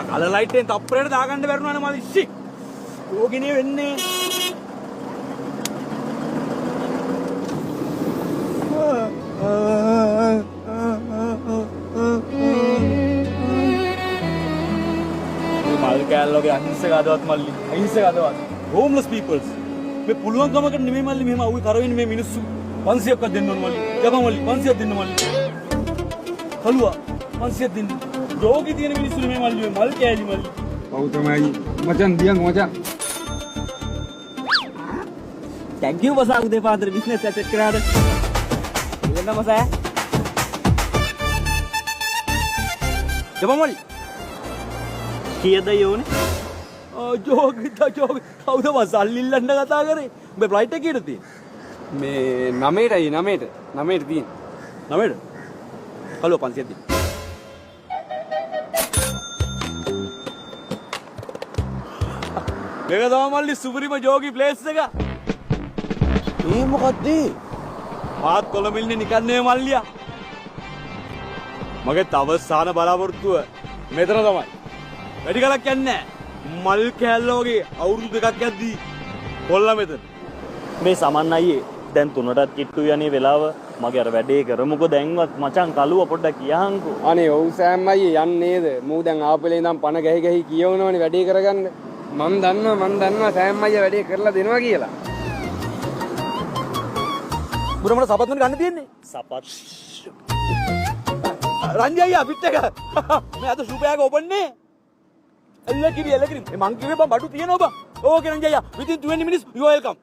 Colour light එකෙන් තප්පරේට දාගන්න බැරුණානේ මල්ලි ඉස්සි. යෝගිනේ වෙන්නේ. මල් කෑල්ලෝගේ අහිංසක අදවත් මල්ලි. අහිංසක අදවත්. homeless peoples. මේ පුළුවන් කමකට නෙමෙයි මල්ලි මෙහෙම අවුයි කරවෙන්නේ මේ මිනිස්සු. 500ක්වත් දෙන්න ඕන මල්ලි. යපන් මල්ලි 500ක් දෙන්න මල්ලි. කළුවා 500ක් දෙන්න. යෝගි තියෙන මිනිස්සු නෙමෙයි මල්ලි මේ මල් කෑලි මල්ලි. ඔව් තමයි. මචං දියන් මචං. Thank you boss උදේ පාන්දර බිස්නස් එක සෙට් කරාද? ඉන්න මොස යපන් මල්ලි. කීයද යෝනේ? යෝගි කවුද මසල්ලි ඉල්ලන්න කතා කරේ? උඹේ ෆ්ලයිට් එක කීයද තියෙන්නේ? මේ 9ටයි 9ට තියෙන. 9ට? කළුවා 500ක් දෙන්න. මේක තමයි මල්ලි සුපිරිම ජෝගි ප්ලේස් එක. මේ මොකද්ද? මාත් කොළඹින්නේ නිකන් නෙවෙයි මල්ලියා. මගේ අවසාන බලාපොරොත්තුව මෙතන තමයි. වැඩි කලක් යන්නේ නැහැ. මල් කෑල්ලෝගේ අවුරුදු 2ක් යද්දී කොල්ල මෙතන. මේ සමන් අයියේ දැන් 3ටත් කිට්ටු යන්නේ වෙලාව මගේ අර වැඩේ කරමුකෝ දැන්වත් මචං කළුව පොඩ්ඩක් කියහන්කෝ. අනේ ඔව් සෑම් අයියේ යන්නේ නේද? මූ දැන් ආපෙලේ ඉඳන් පණ ගහි කියවනවනේ වැඩේ කරගන්න. මම දන්නවා සෑම් අයියා වැඩේ කරලා දෙනවා කියලා. බුරමඩ සපත් මොන ගන්න තියෙන්නේ? සපත් රංජි අයියා පිට එක. මේ අද සුපර් එක ඕපන් නේ. එල්ලකිරි මේ මං කිව්වේ බං බඩු තියෙනවා බං. ඕකේ රංජි අයියා within 20 minutes you are welcome.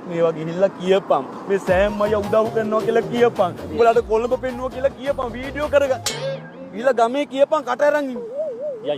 මේවා ගිහිල්ලා කියපන්. මේ සෑම් අයියා උදව් කරනවා කියලා කියපන්. උඹලාට කොළඹ පෙන්නුවා කියලා කියපන්. වීඩියෝ කරගන්න. ගිහිල්ලා ගමේ කියපන් කට අරන් ඉන්න. යා